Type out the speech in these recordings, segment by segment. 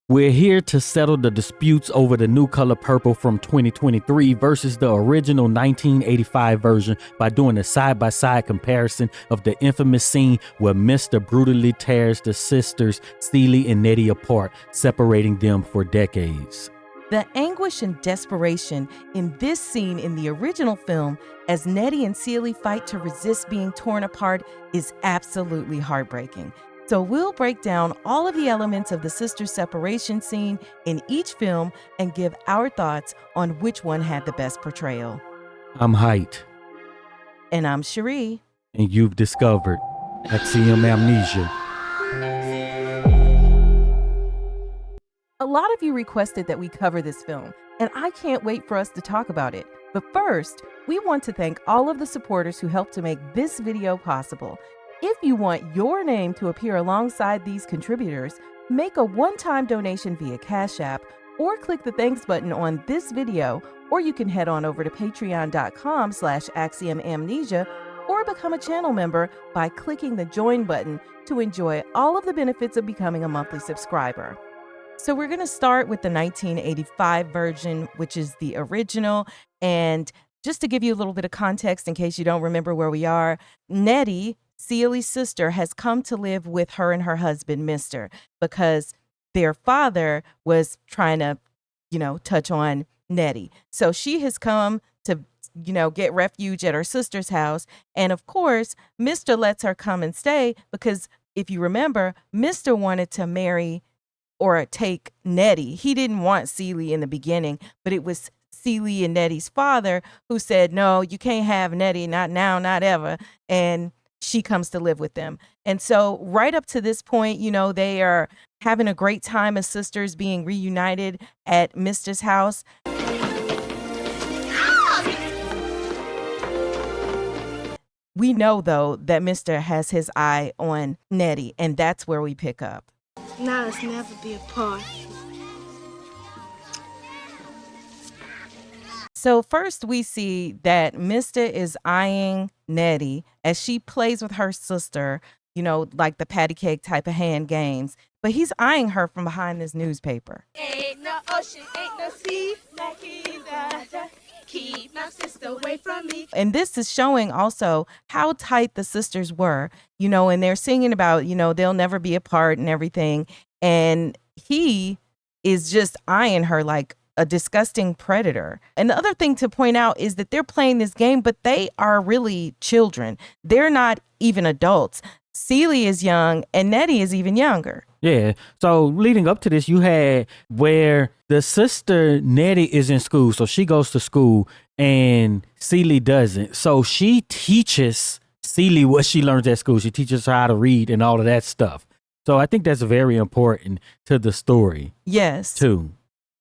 We're here to settle the disputes over the new color purple from 2023 versus the original 1985 version by doing a side-by-side comparison of the infamous scene where Mr. brutally tears the sisters Celie and Nettie apart, separating them for decades. The anguish and desperation in this scene in the original film as Nettie and Celie fight to resist being torn apart is absolutely heartbreaking. So we'll break down all of the elements of the sisters' separation scene in each film and give our thoughts on which one had the best portrayal. I'm Heit. And I'm Cheri. And you've discovered Axiom Amnesia. A lot of you requested that we cover this film, and I can't wait for us to talk about it. But first, we want to thank all of the supporters who helped to make this video possible. If you want your name to appear alongside these contributors, make a one-time donation via Cash App or click the thanks button on this video, or you can head on over to patreon.com/Axiom Amnesia or become a channel member by clicking the join button to enjoy all of the benefits of becoming a monthly subscriber. So we're going to start with the 1985 version, which is the original. And just to give you a little bit of context in case you don't remember where we are, Nettie, Celie's sister, has come to live with her and her husband, Mr., because their father was trying to, touch on Nettie. So she has come to, get refuge at her sister's house. And of course, Mr. lets her come and stay because if you remember, Mr. wanted to marry or take Nettie. He didn't want Celie in the beginning, but it was Celie and Nettie's father who said, no, you can't have Nettie, not now, not ever. And she comes to live with them. And so right up to this point, they are having a great time as sisters being reunited at Mr.'s house. We know, though, that Mr. has his eye on Nettie, and that's where we pick up. Now let's never be apart. So first we see that Mr. is eyeing Nettie as she plays with her sister, like the patty cake type of hand games. But he's eyeing her from behind this newspaper. Ain't no ocean, ain't no sea, like keep my sister away from me. And this is showing also how tight the sisters were, and they're singing about, they'll never be apart and everything. And he is just eyeing her like a disgusting predator. And the other thing to point out is that they're playing this game, but they are really children. They're not even adults. Celie is young and Nettie is even younger. Yeah. So leading up to this, you had where the sister Nettie is in school. So she goes to school and Celie doesn't. So she teaches Celie what she learns at school. She teaches her how to read and all of that stuff. So I think that's very important to the story. Yes. Too.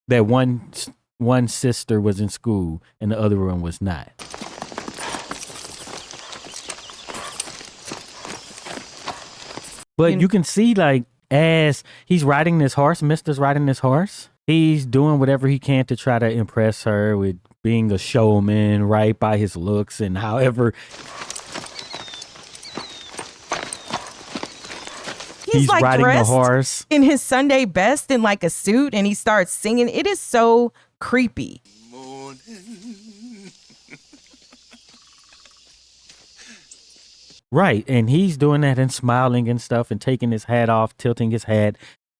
That one sister was in school and the other one was not. But you can see, like, as he's riding this horse, Mr.'s riding this horse, he's doing whatever he can to try to impress her with being a showman, right, by his looks and however. He's like riding the dressed horse in his Sunday best in like a suit and he starts singing. It is so creepy. Right. And he's doing that and smiling and stuff and taking his hat off, tilting his hat.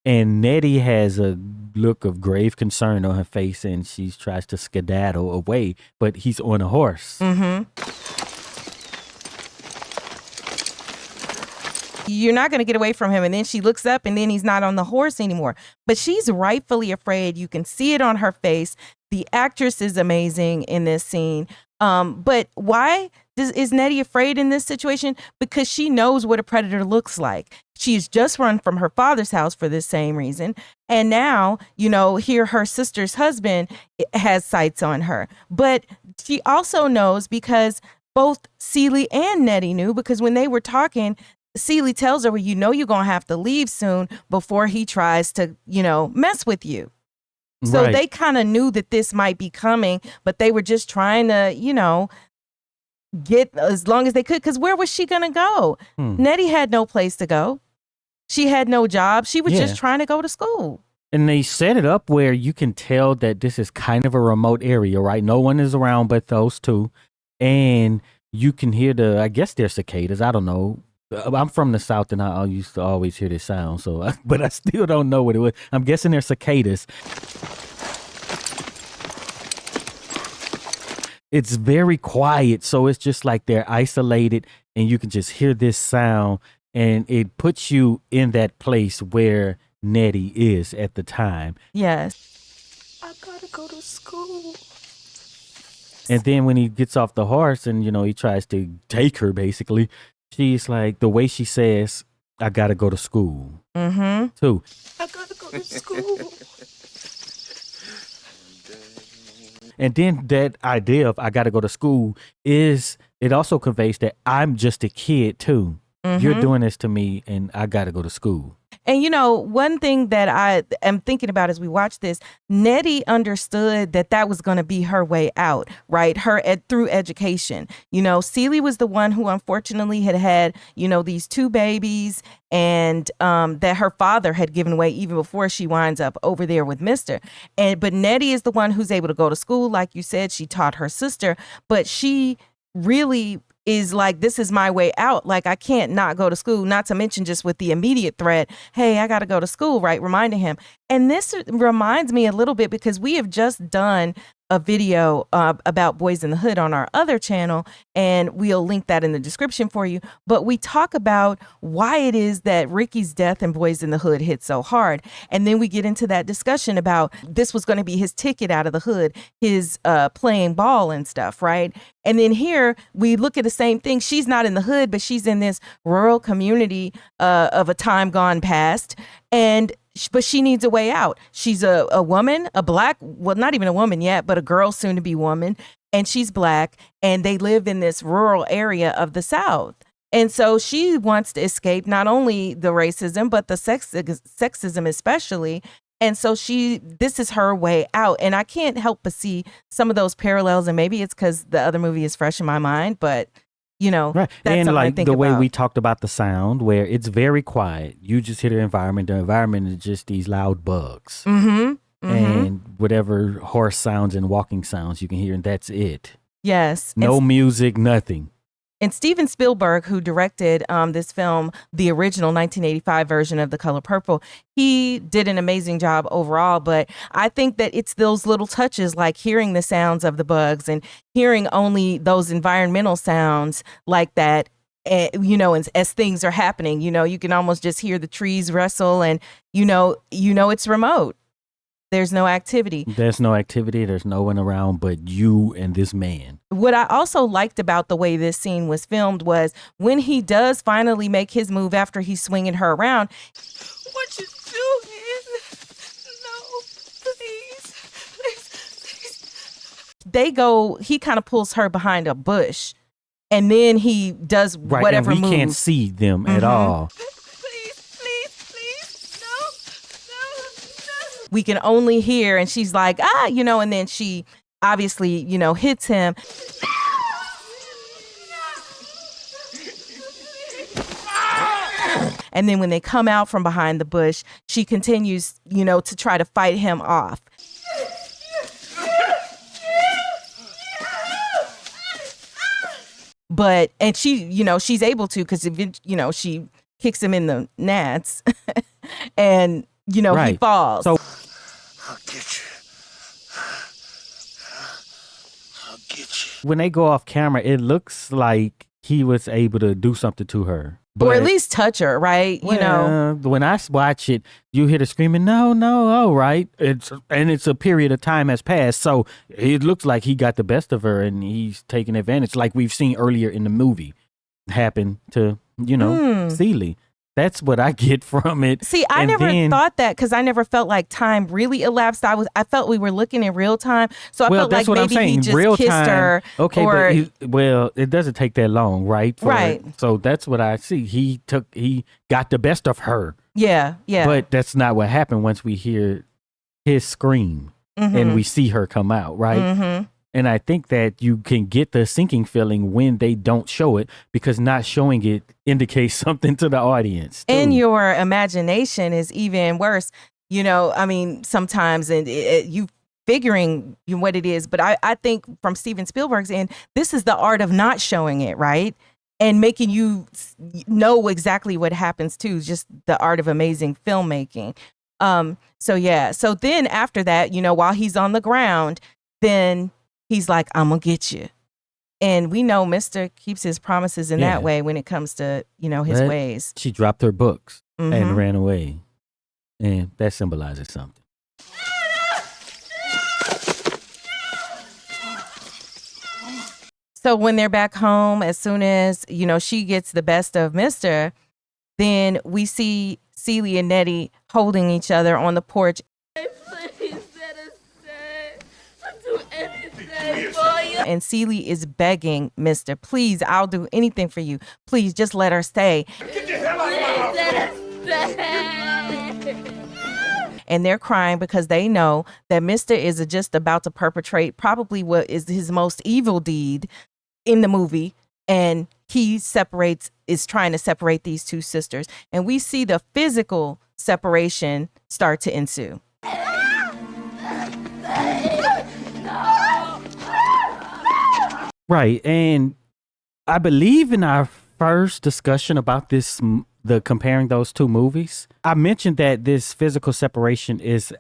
And Nettie has a look of grave concern on her face and she tries to skedaddle away, but he's on a horse. Mm-hmm. You're not going to get away from him. And then she looks up and then he's not on the horse anymore. But she's rightfully afraid. You can see it on her face. The actress is amazing in this scene. But why is Nettie afraid in this situation? Because she knows what a predator looks like. She's just run from her father's house for this same reason. And now, here her sister's husband has sights on her. But she also knows because both Celie and Nettie knew, because when they were talking, Celie tells her, well, you're going to have to leave soon before he tries to, mess with you. So Right. they kind of knew that this might be coming, but they were just trying to, get as long as they could. Because where was she going to go? Nettie had no place to go. She had no job. She was just trying to go to school. And they set it up where you can tell that this is kind of a remote area, right? No one is around but those two. And you can hear I guess they're cicadas. I don't know. I'm from the South and I used to always hear this sound. But I still don't know what it was. I'm guessing they're cicadas. It's very quiet. So it's just like they're isolated and you can just hear this sound and it puts you in that place where Nettie is at the time. Yes. I gotta go to school. And then when he gets off the horse and, he tries to take her, basically, she's like, the way she says, I gotta go to school. Mm-hmm. Too. I gotta go to school. And then that idea of I gotta go to school it also conveys that I'm just a kid too. Mm-hmm. You're doing this to me and I gotta go to school. And, one thing that I am thinking about as we watch this, Nettie understood that was going to be her way out, right? Through education. Celie was the one who unfortunately had, these two babies and that her father had given away even before she winds up over there with Mr. But Nettie is the one who's able to go to school. Like you said, she taught her sister, but she really is like, this is my way out. Like, I can't not go to school, not to mention just with the immediate threat, hey, I got to go to school, right? Reminding him. And this reminds me a little bit because we have just done a video about Boyz n the Hood on our other channel, and we'll link that in the description for you. But we talk about why it is that Ricky's death in Boyz n the Hood hit so hard. And then we get into that discussion about this was going to be his ticket out of the hood, his playing ball and stuff, right? And then here we look at the same thing. She's not in the hood, but she's in this rural community of a time gone past. But she needs a way out. She's a woman, a black, well, not even a woman yet, but a girl soon to be woman. And she's black and they live in this rural area of the South. And so she wants to escape not only the racism, but the sexism especially. And so this is her way out. And I can't help but see some of those parallels. And maybe it's because the other movie is fresh in my mind, but right. That's and like the way about. we talked about the sound, where it's very quiet. You just hear the environment. The environment is just these loud bugs. Mm-hmm. Mm-hmm. And whatever horse sounds and walking sounds you can hear, and that's it. Yes. No music, nothing. And Steven Spielberg, who directed this film, the original 1985 version of The Color Purple, he did an amazing job overall. But I think that it's those little touches like hearing the sounds of the bugs and hearing only those environmental sounds like that, as things are happening. You can almost just hear the trees rustle and, it's remote. There's no activity. There's no activity. There's no one around but you and this man. What I also liked about the way this scene was filmed was when he does finally make his move after he's swinging her around. What you doing? No, please. He kind of pulls her behind a bush and then he does whatever and we move. can't see them at all. We can only hear, and she's like, and then she obviously, hits him. And then when they come out from behind the bush, she continues, to try to fight him off. And she, she's able to, because, she kicks him in the nads and, right. He falls. So I'll get you. I'll get you. when they go off camera, it looks like he was able to do something to her. Or at least touch her, right? When I watch it, you hear the screaming, no, oh, right? It's a period of time has passed. So it looks like he got the best of her and he's taking advantage, like we've seen earlier in the movie happen to, Celie. That's what I get from it. See, I never thought that because I never felt like time really elapsed. I felt we were looking in real time. So I felt like maybe he just real kissed time, her. Okay, but it doesn't take that long, right? Right. So that's what I see. He got the best of her. Yeah. But that's not what happened once we hear his scream and we see her come out, right? Mm-hmm. And I think that you can get the sinking feeling when they don't show it, because not showing it indicates something to the audience. And your imagination is even worse. you know, I mean, sometimes, and you figuring what it is. But I think from Steven Spielberg's end, this is the art of not showing it, right? And making you know exactly what happens too, just the art of amazing filmmaking. So yeah. So then after that, you know, while he's on the ground, then he's like, I'm gonna get you. And we know Mr. keeps his promises in that way when it comes to, you know, his ways. She dropped her books and ran away. And that symbolizes something. So when they're back home, as soon as, you know, she gets the best of Mr., then we see Celie and Nettie holding each other on the porch. Please let us stay. I'll do anything for you. And Celie is begging Mr., please, I'll do anything for you. Please, just let her stay. Please let us stay. And they're crying because they know that Mr. is just about to perpetrate probably what is his most evil deed in the movie. And he is trying to separate these two sisters. And we see the physical separation start to ensue. Right. And I believe in our first discussion about this, the comparing those two movies, I mentioned that this physical separation is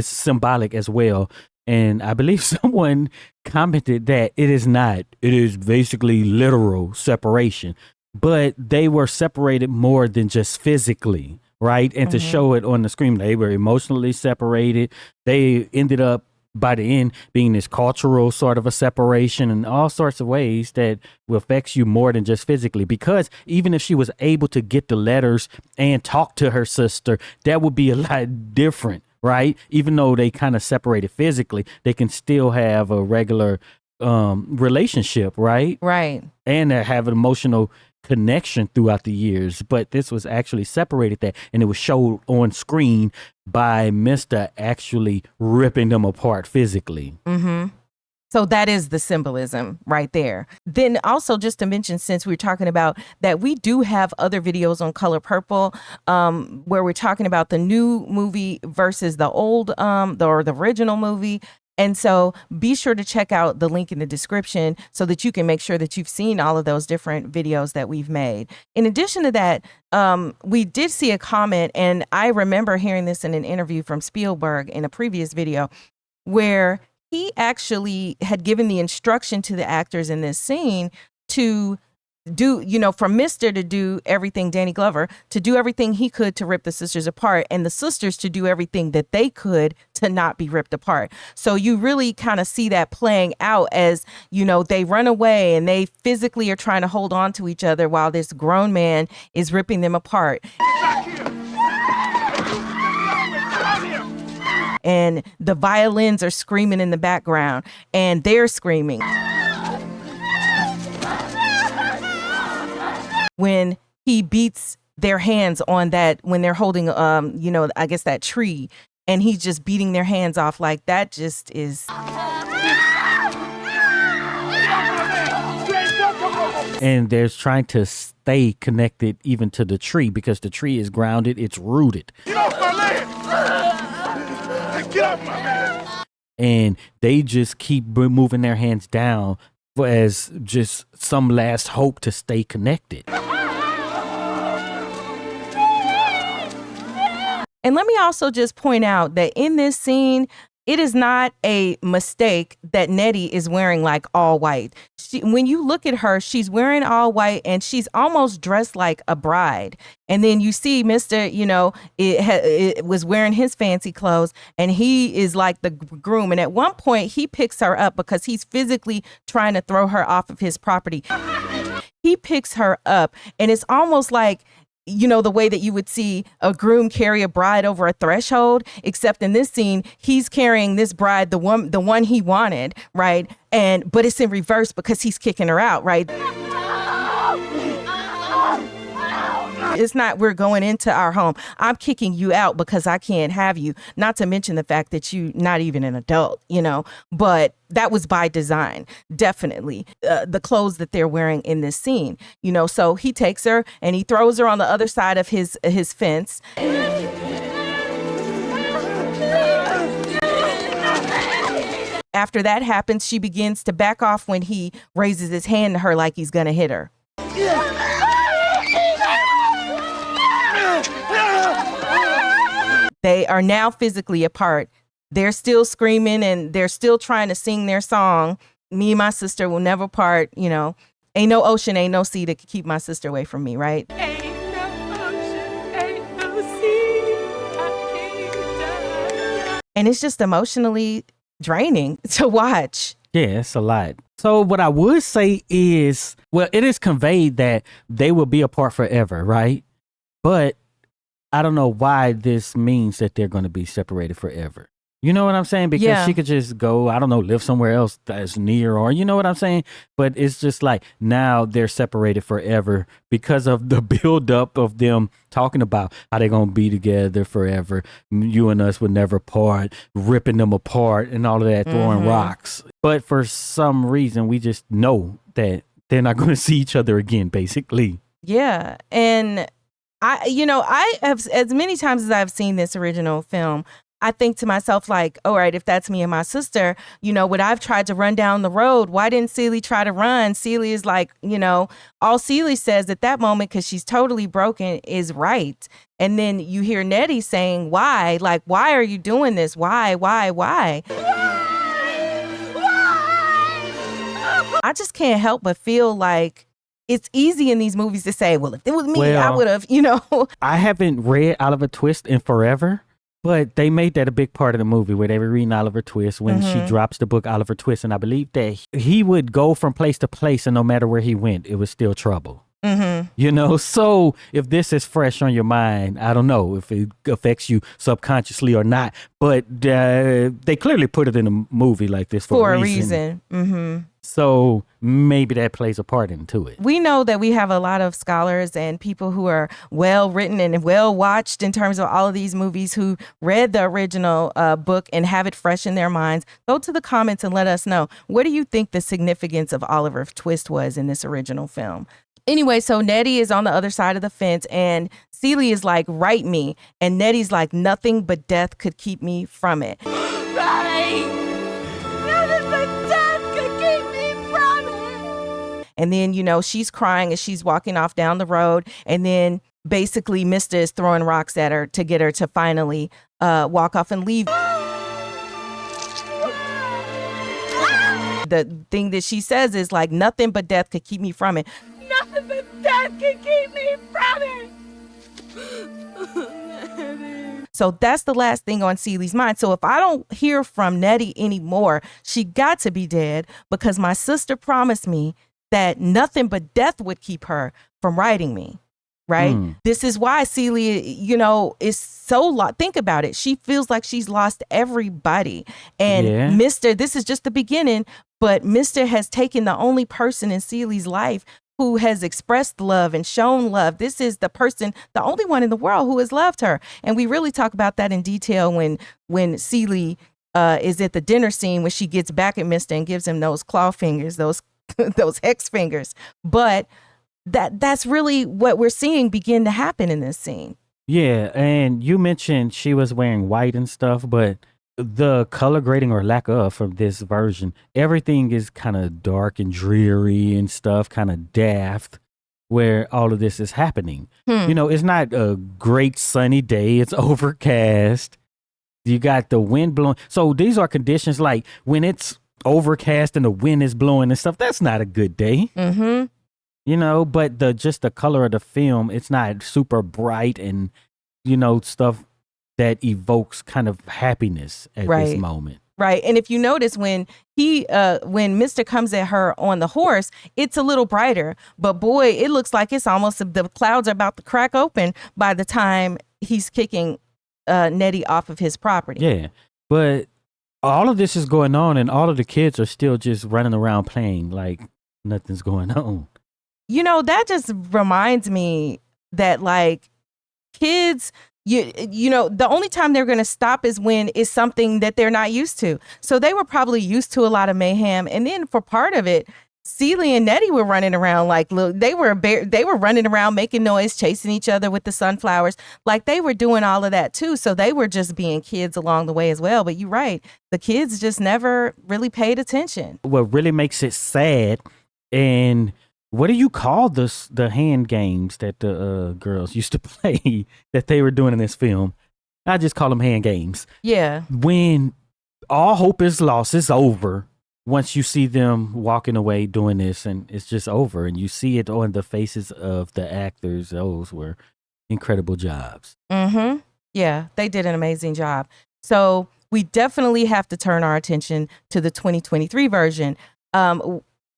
symbolic as well. And I believe someone commented that it is not. It is basically literal separation. But they were separated more than just physically, right? And to show it on the screen, they were emotionally separated. They ended up, by the end, being this cultural sort of a separation in all sorts of ways that will affect you more than just physically. Because even if she was able to get the letters and talk to her sister, that would be a lot different, right? Even though they kind of separated physically, they can still have a regular relationship, right? Right. And have an emotional connection throughout the years. But this was actually separated that, and it was showed on screen by Mr. actually ripping them apart physically. So that is the symbolism right there. Then also, just to mention, since we're talking about that, we do have other videos on Color Purple where we're talking about the new movie versus the old or the original movie. And so be sure to check out the link in the description so that you can make sure that you've seen all of those different videos that we've made. In addition to that, we did see a comment, and I remember hearing this in an interview from Spielberg in a previous video, where he actually had given the instruction to the actors in this scene to do, you know, for Mr. to do everything, Danny Glover, to do everything he could to rip the sisters apart, and the sisters to do everything that they could to not be ripped apart. So you really kind of see that playing out as, you know, they run away and they physically are trying to hold on to each other while this grown man is ripping them apart. And the violins are screaming in the background, and they're screaming. When he beats their hands on that, when they're holding, you know, I guess that tree, and he's just beating their hands off like that, just is. And they're trying to stay connected even to the tree because the tree is grounded, it's rooted. Get off my land! Get off my land! And they just keep moving their hands down as just some last hope to stay connected. And let me also just point out that in this scene, it is not a mistake that Nettie is wearing like all white. When you look at her, she's wearing all white and she's almost dressed like a bride. And then you see Mr., you know, it was wearing his fancy clothes, and he is like the groom. And at one point he picks her up because he's physically trying to throw her off of his property. He picks her up, and it's almost like, you know, the way that you would see a groom carry a bride over a threshold, except in this scene, he's carrying this bride, the one he wanted, right? But it's in reverse because he's kicking her out, right? It's not, we're going into our home, I'm kicking you out because I can't have you. Not to mention the fact that you're not even an adult, you know, but that was by design, definitely. The clothes that they're wearing in this scene, you know, so he takes her and he throws her on the other side of his fence. after that happens, she begins to back off when he raises his hand to her like he's going to hit her. They are now physically apart. They're still screaming and they're still trying to sing their song. Me and my sister will never part, you know. Ain't no ocean, ain't no sea that could keep my sister away from me, right? Ain't no ocean, ain't no sea, I can't die. And it's just emotionally draining to watch. Yeah, it's a lot. So what I would say is, well, it is conveyed that they will be apart forever, right? But I don't know why this means that they're going to be separated forever. You know what I'm saying? Because she could just go, I don't know, live somewhere else that's near, or you know what I'm saying? But it's just like now they're separated forever because of the buildup of them talking about how they're going to be together forever. You and us would never part, ripping them apart and all of that, throwing rocks. But for some reason, we just know that they're not going to see each other again, basically. Yeah. And I have, as many times as I've seen this original film, I think to myself, like, all right, if that's me and my sister, you know, when I've tried to run down the road, why didn't Celie try to run? Celie is like, you know, all Celie says at that moment, because she's totally broken, is right. And then you hear Nettie saying, why? Like, why are you doing this? Why? I just can't help but feel like it's easy in these movies to say, well, if it was me, I would have, you know. I haven't read Oliver Twist in forever. But they made that a big part of the movie where they were reading Oliver Twist when she drops the book Oliver Twist. And I believe that he would go from place to place and no matter where he went, it was still trouble. You know, so if this is fresh on your mind, I don't know if it affects you subconsciously or not. But they clearly put it in a movie like this for a reason. So maybe that plays a part into it. We know that we have a lot of scholars and people who are well written and well watched in terms of all of these movies who read the original book and have it fresh in their minds. Go to the comments and let us know. What do you think the significance of Oliver Twist was in this original film? Anyway, so Nettie is on the other side of the fence and Celie is like, write me. And Nettie's like, nothing but death could keep me from it. Right! Nothing but death could keep me from it! And then, you know, she's crying as she's walking off down the road. And then basically Mr. is throwing rocks at her to get her to finally walk off and leave. The thing that she says is like, nothing but death could keep me from it. Nothing but death can keep me from it. So that's the last thing on Celie's mind. So if I don't hear from Nettie anymore, she got to be dead because my sister promised me that nothing but death would keep her from writing me. Right. This is why Celie, you know, is so think about it. She feels like she's lost everybody. And Mr. This is just the beginning. But Mr. has taken the only person in Celie's life who has expressed love and shown love. This is the person, the only one in the world who has loved her. And we really talk about that in detail when Celie is at the dinner scene, when she gets back at Mr. and gives him those claw fingers, those hex fingers. But that's really what we're seeing begin to happen in this scene. Yeah, and you mentioned she was wearing white and stuff, but the color grading or lack of from this version, everything is kind of dark and dreary and stuff, kind of daft, where all of this is happening. You know, it's not a great sunny day. It's overcast. You got the wind blowing. So these are conditions like when it's overcast and the wind is blowing and stuff, that's not a good day. You know, but just the color of the film, it's not super bright and, you know, stuff that evokes kind of happiness at this moment. Right. And if you notice when Mr. comes at her on the horse, it's a little brighter. But boy, it looks like it's almost the clouds are about to crack open by the time he's kicking Nettie off of his property. Yeah. But all of this is going on and all of the kids are still just running around playing like nothing's going on. You know, that just reminds me that like kids, you know, the only time they're going to stop is when it's something that they're not used to. So they were probably used to a lot of mayhem. And then for part of it, Celie and Nettie were running around like they were running around making noise, chasing each other with the sunflowers. Like they were doing all of that too. So they were just being kids along the way as well. But you're right. The kids just never really paid attention. What really makes it sad, and what do you call the hand games that the girls used to play that they were doing in this film? I just call them hand games. Yeah. When all hope is lost, it's over. Once you see them walking away doing this, and it's just over, and you see it on the faces of the actors. Those were incredible jobs. Mm-hmm. Yeah, they did an amazing job. So we definitely have to turn our attention to the 2023 version,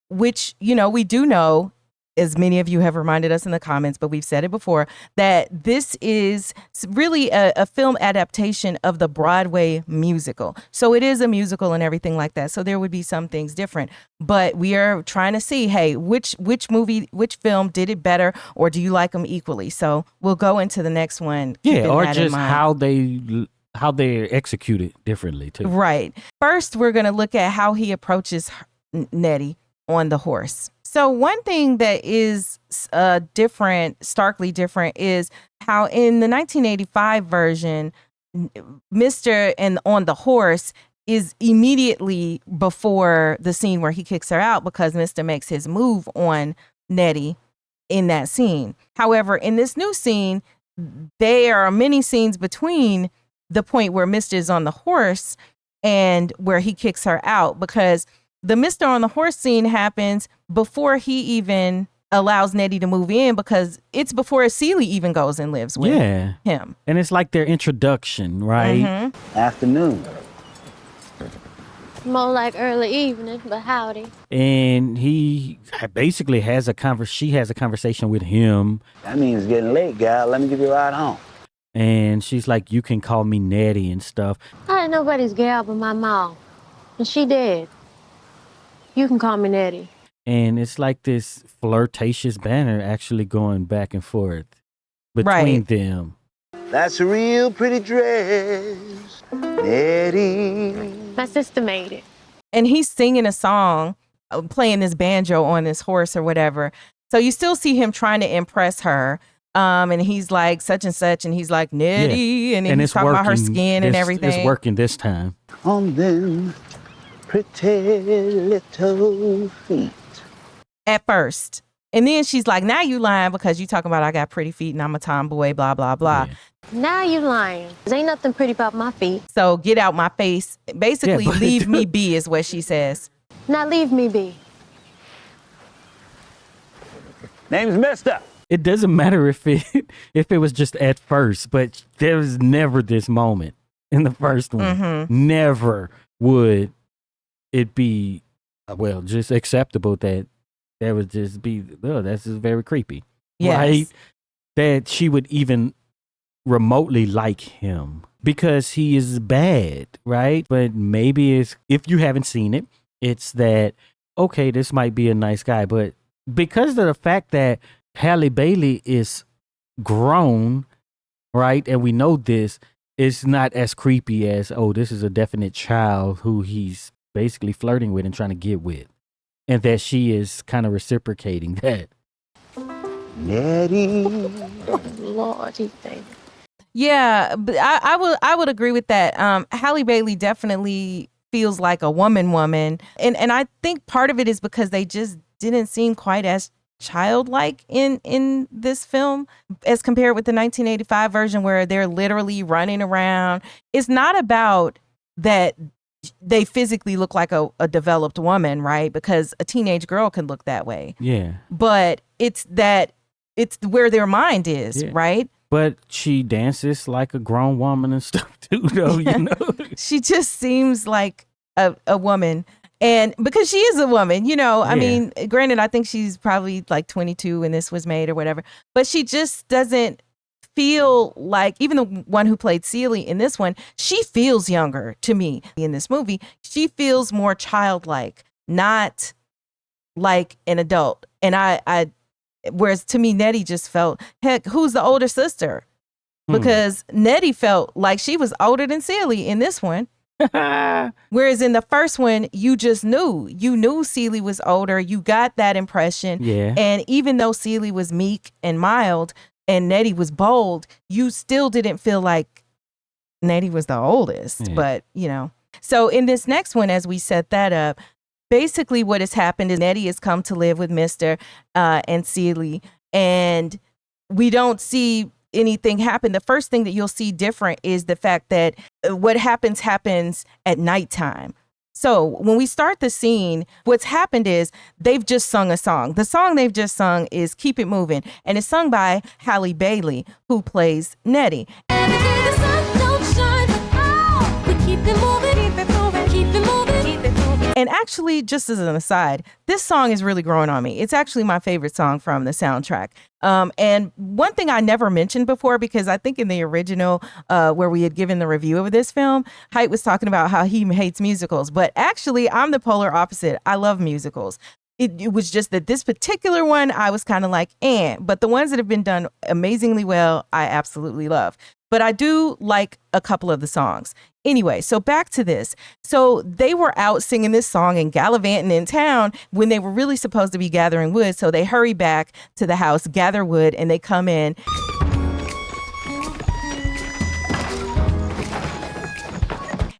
which, we do know, as many of you have reminded us in the comments, but we've said it before, that this is really a film adaptation of the Broadway musical. So it is a musical and everything like that. So there would be some things different. But we are trying to see, hey, which film did it better, or do you like them equally? So we'll go into the next one. Yeah, or just how they execute it differently too. Right. First, we're going to look at how he approaches Nettie on the horse. So one thing that is starkly different, is how in the 1985 version, Mr. and on the horse is immediately before the scene where he kicks her out, because Mr. makes his move on Nettie in that scene. However, in this new scene, there are many scenes between the point where Mr. is on the horse and where he kicks her out, because the Mr. on the horse scene happens before he even allows Nettie to move in, because it's before Celie even goes and lives with him. And it's like their introduction, right? Mm-hmm. Afternoon. More like early evening, but howdy. And he basically she has a conversation with him. That means it's getting late, gal. Let me give you a ride home. And she's like, you can call me Nettie and stuff. I ain't nobody's gal but my mom. And she dead. You can call me Nettie. And it's like this flirtatious banter actually going back and forth between them. That's a real pretty dress, Nettie. My sister made it. And he's singing a song, playing this banjo on this horse or whatever. So you still see him trying to impress her. And he's like such and such, and he's like Nettie, and he's talking about her skin and everything. It's working this time. On them pretty little feet. At first. And then she's like, now you lying because you talking about I got pretty feet and I'm a tomboy, blah, blah, blah. Yeah. Now you lying. There ain't nothing pretty about my feet. So get out my face. Basically, leave me be is what she says. Now leave me be. Name's Mister. It doesn't matter if it was just at first, but there was never this moment in the first one. Mm-hmm. Never would it be, just acceptable that would just be, that's just very creepy. Yes. Right? That she would even remotely like him because he is bad, right? But maybe it's, if you haven't seen it, it's that, okay, this might be a nice guy, but because of the fact that Halle Bailey is grown, right? And we know this, it's not as creepy as, this is a definite child who he's basically flirting with and trying to get with. And that she is kind of reciprocating that. Nettie. Lord, you think. Yeah, but I would agree with that. Halle Bailey definitely feels like a woman. And I think part of it is because they just didn't seem quite as childlike in this film as compared with the 1985 version where they're literally running around. It's not about that they physically look like a developed woman, right? Because a teenage girl can look that way. Yeah. But it's where their mind is, right? But she dances like a grown woman and stuff too, though, you know? She just seems like a woman. And because she is a woman, I mean, granted, I think she's probably like 22 when this was made or whatever, but she just doesn't feel like, even the one who played Celie in this one, she feels younger to me in this movie. She feels more childlike, not like an adult. And whereas to me, Nettie just felt, heck, who's the older sister? Because Nettie felt like she was older than Celie in this one. Whereas in the first one, you just knew. You knew Celie was older. You got that impression. Yeah. And even though Celie was meek and mild and Nettie was bold, you still didn't feel like Nettie was the oldest. Yeah. But, you know. So in this next one, as we set that up, basically what has happened is Nettie has come to live with Mr. And Celie. And we don't see anything happen. The first thing that you'll see different is the fact that what happens at nighttime. So when we start the scene, what's happened is they've just sung a song. The song they've just sung is Keep It Moving, and it's sung by Halle Bailey, who plays Nettie. Every day the sun don't shine, oh, we keep it moving, keep it moving, keep it moving, keep it moving. And actually, just as an aside, this song is really growing on me. It's actually my favorite song from the soundtrack. And one thing I never mentioned before, because I think in the original where we had given the review of this film, Heit was talking about how he hates musicals. But actually, I'm the polar opposite. I love musicals. It was just that this particular one, I was kind of like, but the ones that have been done amazingly well, I absolutely love. But I do like a couple of the songs. Anyway, so back to this. So they were out singing this song and gallivanting in town when they were really supposed to be gathering wood. So they hurry back to the house, gather wood, and they come in.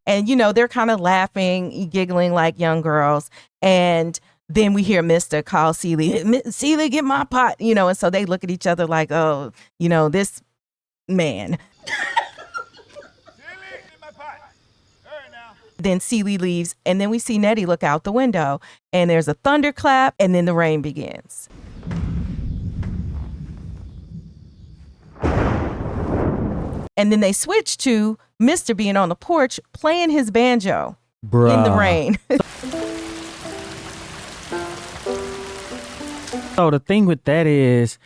And, you know, they're kind of laughing, giggling like young girls. And then we hear Mr. call Celie, Celie, get my pot, you know, and so they look at each other like, oh, you know, this man. Then Celie leaves, and then we see Nettie look out the window, and there's a thunderclap, and then the rain begins. And then they switch to Mr. being on the porch playing his banjo in the rain. So the thing with that is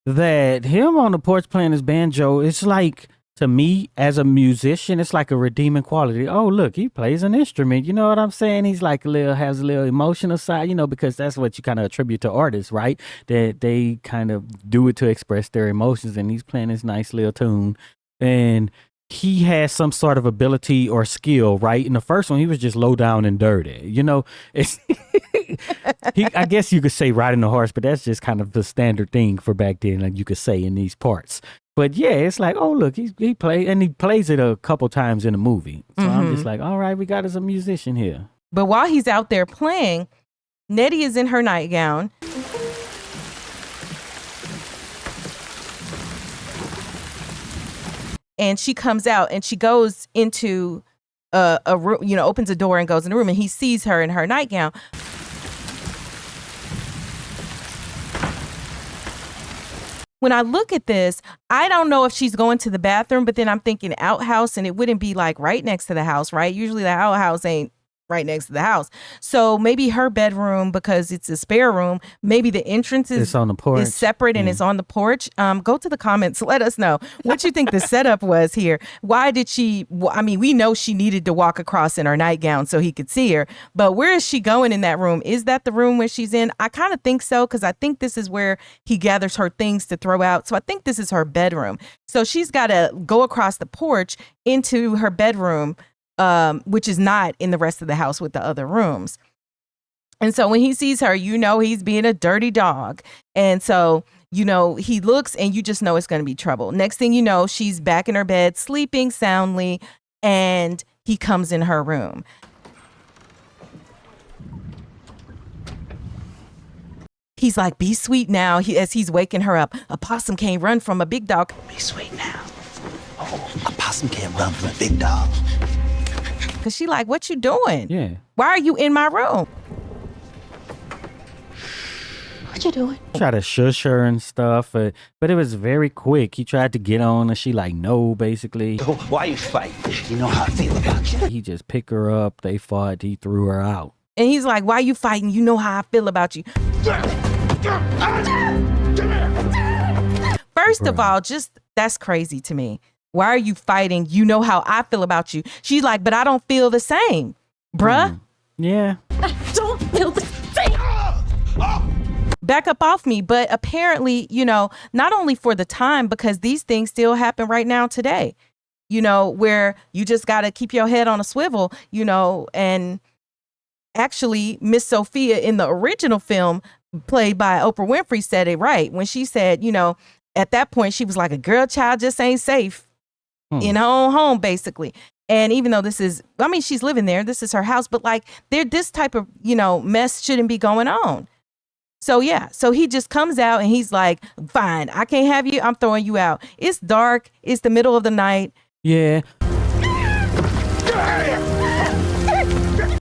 that him on the porch playing his banjo, it's like, to me as a musician, it's like a redeeming quality. Oh, look, he plays an instrument. You know what I'm saying? He's like has a little emotional side, you know, because that's what you kind of attribute to artists, right? That they kind of do it to express their emotions, and he's playing this nice little tune. And he has some sort of ability or skill, right? In the first one, he was just low down and dirty. You know, it's I guess you could say riding a horse, but that's just kind of the standard thing for back then, like you could say in these parts. But yeah, it's like, oh, look, he plays it a couple times in the movie. So I'm just like, all right, we got us a musician here. But while he's out there playing, Nettie is in her nightgown. And she comes out and she goes into a room, you know, opens a door and goes in the room, and he sees her in her nightgown. When I look at this, I don't know if she's going to the bathroom, but then I'm thinking outhouse, and it wouldn't be like right next to the house, right? Usually the outhouse ain't right next to the house. So maybe her bedroom, because it's a spare room, maybe the entrance is on the porch. Is separate and it's on the porch. Go to the comments. Let us know what you think the setup was here. Why did she, I mean, we know she needed to walk across in her nightgown so he could see her, but where is she going in that room? Is that the room where she's in? I kind of think so, because I think this is where he gathers her things to throw out. So I think this is her bedroom. So she's got to go across the porch into her bedroom, which is not in the rest of the house with the other rooms. And so when he sees her, you know, he's being a dirty dog. And so, you know, he looks and you just know it's going to be trouble. Next thing you know, she's back in her bed, sleeping soundly, and he comes in her room. He's like, be sweet now, as he's waking her up. A possum can't run from a big dog. Be sweet now. Oh, a possum can't run from a big dog. Because she like, what you doing? Yeah. Why are you in my room? What you doing? Try to shush her and stuff, but it was very quick. He tried to get on and she like, no, basically. Why you fight? You know how I feel about you. He just picked her up. They fought. He threw her out. And he's like, why you fighting? You know how I feel about you. First of all, just that's crazy to me. Why are you fighting? You know how I feel about you. She's like, but I don't feel the same, bruh. Yeah. I don't feel the same. Back up off me. But apparently, you know, not only for the time, because these things still happen right now today. you know, where you just got to keep your head on a swivel, you know. And actually, Miss Sophia in the original film, played by Oprah Winfrey, said it right when she said, you know, at that point, she was like, a girl child just ain't safe in her own home, basically. And even though this is, I mean, she's living there, this is her house, but like this type of, you know, mess shouldn't be going on. So yeah, so he just comes out and he's like, fine, I can't have you, I'm throwing you out. It's dark, it's the middle of the night. Yeah.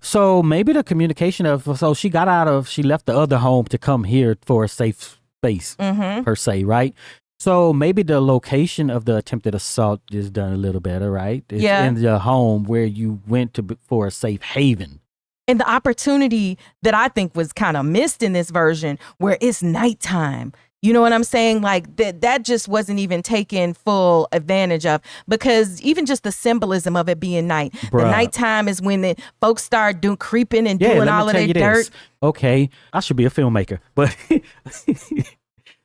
So maybe the communication so she left the other home to come here for a safe space, per se, right? So maybe the location of the attempted assault is done a little better, right? It's in the home where you went to for a safe haven. And the opportunity that I think was kind of missed in this version where it's nighttime. You know what I'm saying? Like that just wasn't even taken full advantage of, because even just the symbolism of it being night. Bruh. The nighttime is when the folks start creeping and doing all of their dirt. Okay, I should be a filmmaker, but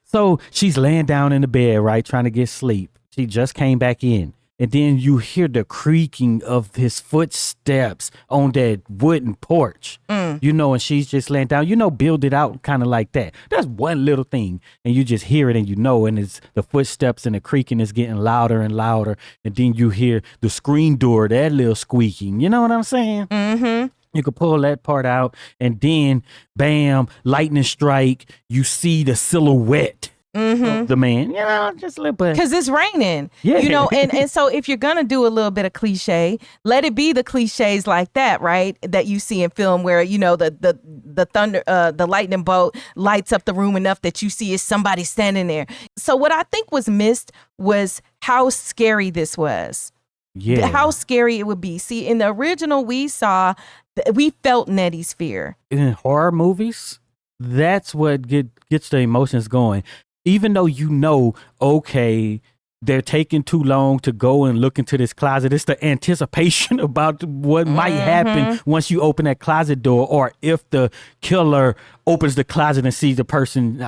so she's laying down in the bed, right, trying to get sleep. She just came back in. And then you hear the creaking of his footsteps on that wooden porch, you know, and she's just laying down, you know, build it out kind of like that. That's one little thing. And you just hear it and you know, and it's the footsteps and the creaking is getting louder and louder. And then you hear the screen door, that little squeaking. You know what I'm saying? Mm-hmm. You could pull that part out and then, bam, lightning strike. You see the silhouette. Of the man, you know, just a little bit. Because it's raining, yeah. You know, and so if you're going to do a little bit of cliche, let it be the cliches like that, right? That you see in film where, you know, the thunder, the lightning bolt lights up the room enough that you see is somebody standing there. So what I think was missed was how scary this was. Yeah. How scary it would be. See, in the original, we felt Nettie's fear. In horror movies, that's what gets the emotions going. Even though you know, okay, they're taking too long to go and look into this closet. It's the anticipation about what might happen once you open that closet door, or if the killer opens the closet and sees the person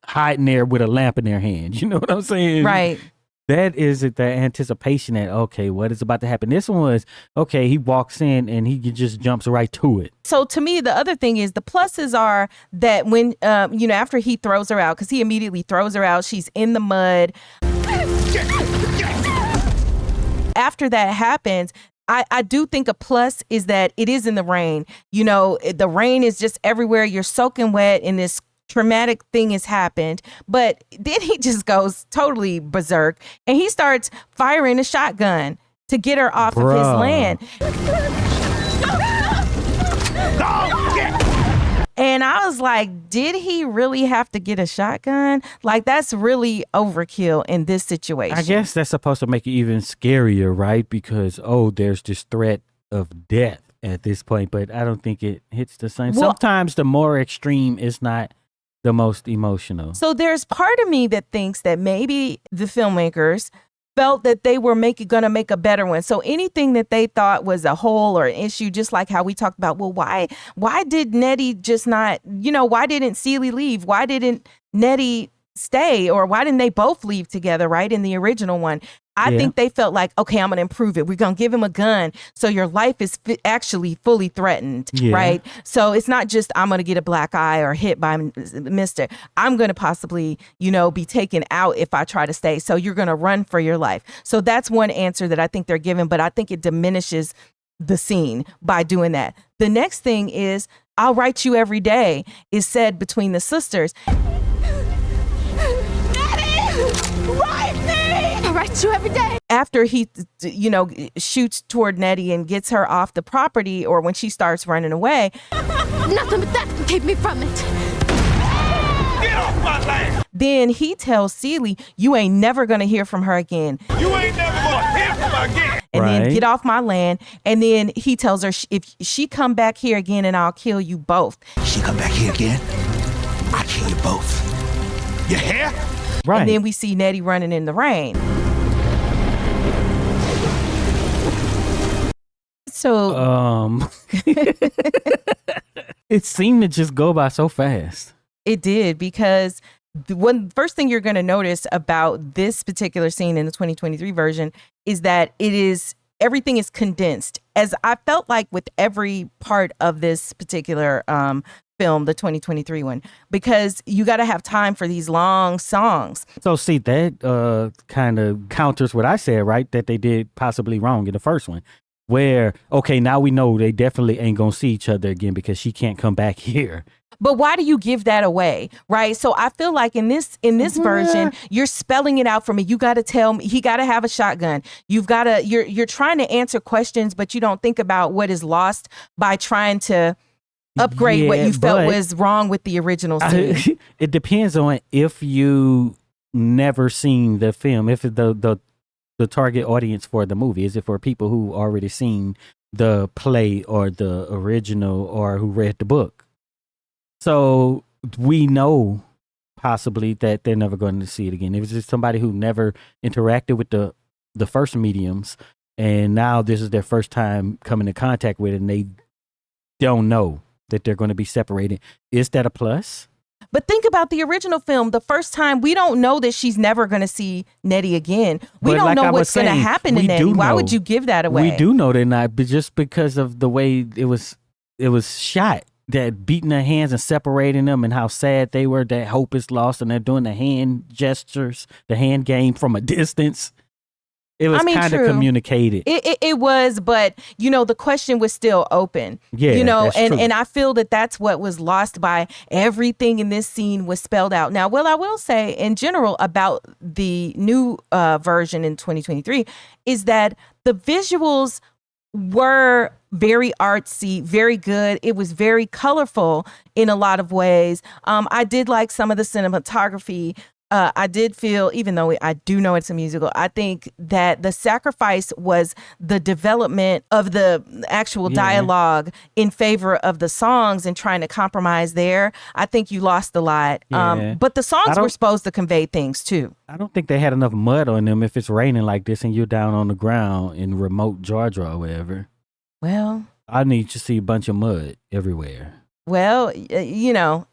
hiding there with a lamp in their hand. You know what I'm saying? Right. That is the anticipation that, okay, what is about to happen? This one was, okay, he walks in and he just jumps right to it. So to me, the other thing is the pluses are that when, you know, after he throws her out, because he immediately throws her out, she's in the mud. After that happens, I do think a plus is that it is in the rain. You know, the rain is just everywhere. You're soaking wet in this traumatic thing has happened, but then he just goes totally berserk and he starts firing a shotgun to get her off of his land. And I was like, did he really have to get a shotgun? Like, that's really overkill in this situation. I guess that's supposed to make it even scarier, right? Because, there's this threat of death at this point, but I don't think it hits the same. Well, sometimes the more extreme is not the most emotional. So there's part of me that thinks that maybe the filmmakers felt that they were going to make a better one. So anything that they thought was a hole or an issue, just like how we talked about, well, why did Nettie just not, you know, why didn't Celie leave? Why didn't Nettie stay? Or why didn't they both leave together, right? In the original one. I think they felt like, okay, I'm going to improve it. We're going to give him a gun. So your life is actually fully threatened, right? So it's not just I'm going to get a black eye or hit by Mr. I'm going to possibly, you know, be taken out if I try to stay. So you're going to run for your life. So that's one answer that I think they're giving, but I think it diminishes the scene by doing that. The next thing is, I'll write you every day is said between the sisters. I write you every day. After he, you know, shoots toward Nettie and gets her off the property, or when she starts running away. Nothing but that can keep me from it. Get off my land! Then he tells Celie, you ain't never going to hear from her again. You ain't never gonna hear from her again! And then get off my land. And then he tells her, if she come back here again, and I'll kill you both. She come back here again, I kill you both. You hear? Right. And then we see Nettie running in the rain. So it seemed to just go by so fast. It did, because the first thing you're going to notice about this particular scene in the 2023 version is that everything is condensed, as I felt like with every part of this particular film, the 2023 one, because you got to have time for these long songs. So see, that kind of counters what I said, right? That they did possibly wrong in the first one, where, okay, now we know they definitely ain't going to see each other again because she can't come back here. But why do you give that away, right? So I feel like in this version, you're spelling it out for me. You got to tell me he got to have a shotgun. You're trying to answer questions, but you don't think about what is lost by trying to upgrade what you felt was wrong with the original scene. It depends on if you never seen the film, if the target audience for the movie, is it for people who already seen the play or the original or who read the book? So we know possibly that they're never going to see it again. It was just somebody who never interacted with the first mediums, and now this is their first time coming in contact with it, and they don't know that they're going to be separated. Is that a plus? But think about the original film. The first time, we don't know that she's never going to see Nettie again. We don't know what's going to happen to Nettie. Why would you give that away? We do know they're not, but just because of the way it was shot, that beating their hands and separating them and how sad they were, that hope is lost, and they're doing the hand gestures, the hand game from a distance. It was kind of communicated. It was, but the question was still open. Yeah, and I feel that that's what was lost by everything in this scene was spelled out. Now, I will say in general about the new version in 2023 is that the visuals were very artsy, very good. It was very colorful in a lot of ways. I did like some of the cinematography. I did feel, even though I do know it's a musical, I think that the sacrifice was the development of the actual dialogue in favor of the songs and trying to compromise there. I think you lost a lot. But the songs were supposed to convey things too. I don't think they had enough mud on them if it's raining like this and you're down on the ground in remote Georgia or wherever. Well, I need to see a bunch of mud everywhere. Well, the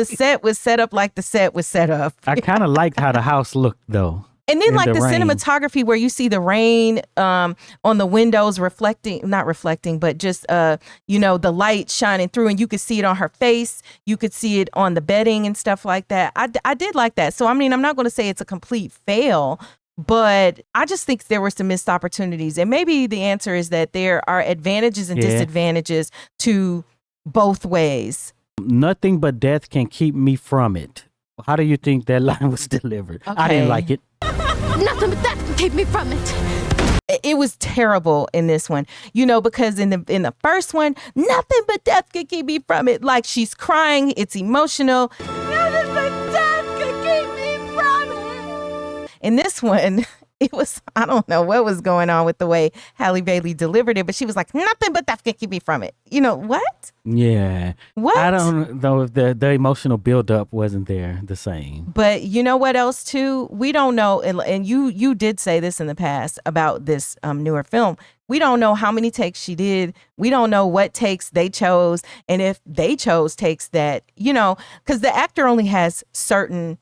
set was set up like the set was set up. I kind of liked how the house looked, though. And then like the rain. cinematography where you see the rain on the windows not reflecting, but just, the light shining through, and you could see it on her face. You could see it on the bedding and stuff like that. I did like that. So, I mean, I'm not going to say it's a complete fail, but I just think there were some missed opportunities. And maybe the answer is that there are advantages and disadvantages to both ways. Nothing but death can keep me from it. How do you think that line was delivered? Okay. I didn't like it. Nothing but that can keep me from it. It was terrible in this one, because in the first one, nothing but death could keep me from it. Like, she's crying, it's emotional. Nothing but death could keep me from it. In this one, it was, I don't know what was going on with the way Halle Bailey delivered it, but she was like, nothing but death can keep me from it. What? Yeah. What? I don't know if the emotional buildup wasn't there the same. But you know what else too? We don't know, and you did say this in the past about this newer film. We don't know how many takes she did. We don't know what takes they chose, and if they chose takes that, because the actor only has certain.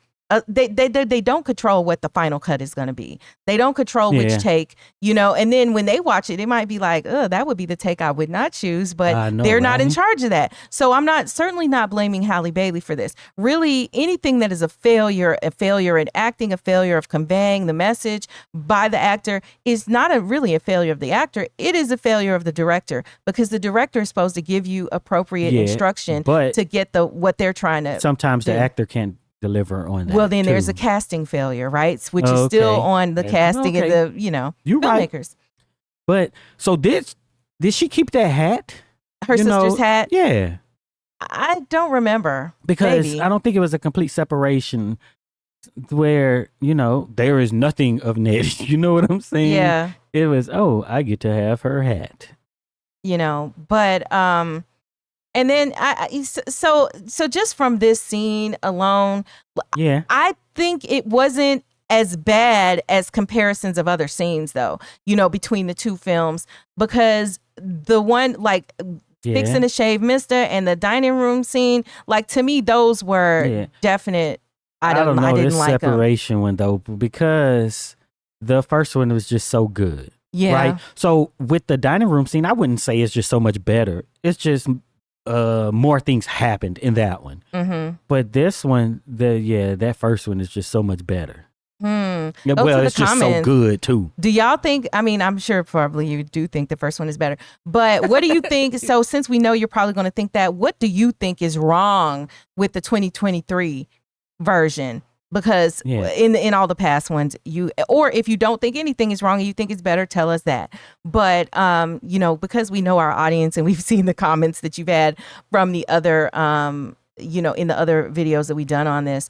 They don't control what the final cut is going to be. They don't control which take, and then when they watch it, it might be like, that would be the take I would not choose, but they're not in charge of that. So I'm certainly not blaming Halle Bailey for this. Really, anything that is a failure in acting, a failure of conveying the message by the actor is not really a failure of the actor. It is a failure of the director, because the director is supposed to give you appropriate instruction to get what they're trying to. Sometimes the actor can't deliver on that. Well, then too. There's a casting failure, right? Which is still on the casting of the, You're filmmakers. Right. But so did she keep that hat? Her sister's hat? Yeah. I don't remember. Because Maybe. I don't think it was a complete separation where, there is nothing of Nettie. You know what I'm saying? Yeah. It was, I get to have her hat. But and then so just from this scene alone, I think it wasn't as bad as comparisons of other scenes, though, between the two films, because the one like Fixing to Shave Mister and the dining room scene, like, to me, those were definite. I didn't like them. Separation one, though, because the first one was just so good. Yeah. Right. So with the dining room scene, I wouldn't say it's just so much better. It's just more things happened in that one. Mm-hmm. But this one, that first one is just so much better. Yeah, Go well, to the it's just so comments. good too. Do y'all think, I mean, I'm sure probably you do think the first one is better, but what do you think? So since we know you're probably going to think that, what do you think is wrong with the 2023 version? Because in all the past ones, or if you don't think anything is wrong and you think it's better, tell us that. But, because we know our audience and we've seen the comments that you've had from the other, in the other videos that we've done on this,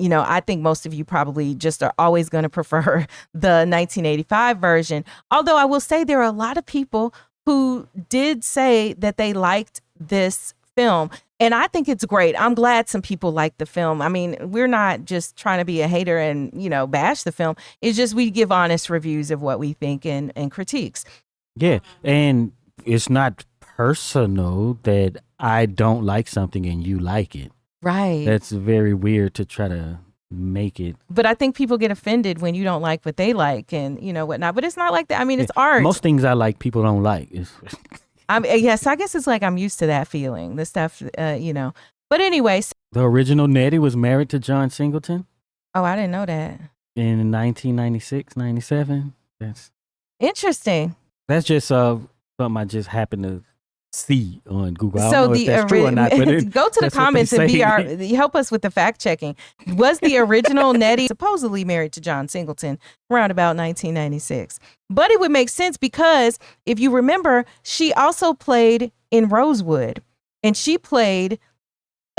I think most of you probably just are always going to prefer the 1985 version. Although I will say there are a lot of people who did say that they liked this film. And I think it's great. I'm glad some people like the film. I mean, we're not just trying to be a hater and, bash the film. It's just we give honest reviews of what we think and critiques. Yeah. And it's not personal that I don't like something and you like it. Right. That's very weird to try to make it. But I think people get offended when you don't like what they like and, whatnot. But it's not like that. I mean, it's art. Most things I like, people don't like. Yes, I guess it's like I'm used to that feeling, the stuff, But anyway. The original Nettie was married to John Singleton. Oh, I didn't know that. In 1996, 97. That's interesting. That's just something I just happened to see on Google. I So don't know if that's true or not, but go to the comments and help us with the fact checking. Was the original Nettie supposedly married to John Singleton around about 1996? But it would make sense because if you remember, she also played in Rosewood, and she played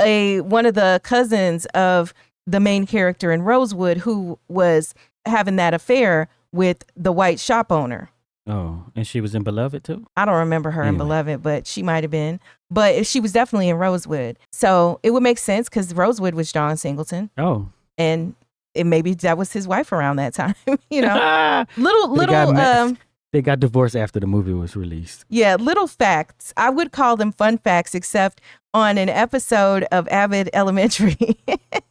one of the cousins of the main character in Rosewood who was having that affair with the white shop owner. Oh, and she was in Beloved too? I don't remember her in Beloved, but she might have been. But she was definitely in Rosewood. So it would make sense because Rosewood was John Singleton. Oh. And maybe that was his wife around that time, little they got divorced after the movie was released. Yeah, little facts. I would call them fun facts, except on an episode of Avid Elementary,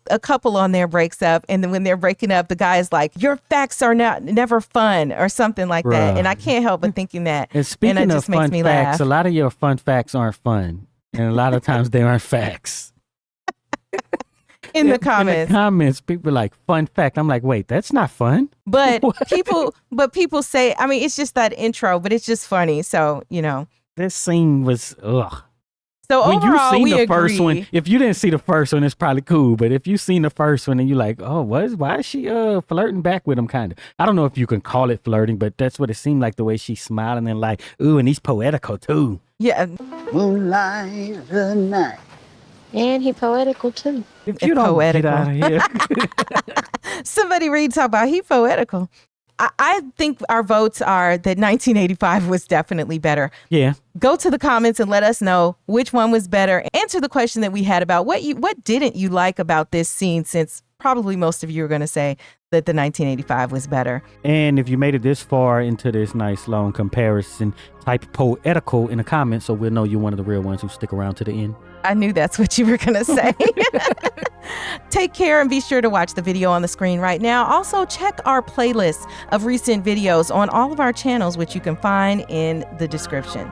a couple on there breaks up. And then when they're breaking up, the guy is like, your facts are never fun or something like that. And I can't help but thinking that. And speaking and it of just makes fun me facts, laugh. a lot of your fun facts aren't fun. And a lot of times they aren't facts. In the comments, people are like, fun fact. I'm like, wait, that's not fun. But people say, I mean, it's just that intro, but it's just funny. So, This scene was, ugh. So when overall, you seen we the agree. first one, if you didn't see the first one, it's probably cool. But if you seen the first one and you're like, oh, why is she flirting back with him? Kind of. I don't know if you can call it flirting, but that's what it seemed like, the way she's smiling and like, ooh, and he's poetical too. Yeah. Moonlight the night. And he poetical too. If you don't get out of here. Somebody read talk about he poetical. I think our votes are that 1985 was definitely better. Yeah. Go to the comments and let us know which one was better. Answer the question that we had about what didn't you like about this scene, since probably most of you are going to say that the 1985 was better. And if you made it this far into this nice long comparison, type poetical in the comments so we'll know you're one of the real ones who stick around to the end. I knew that's what you were going to say. Take care and be sure to watch the video on the screen right now. Also, check our playlist of recent videos on all of our channels, which you can find in the description.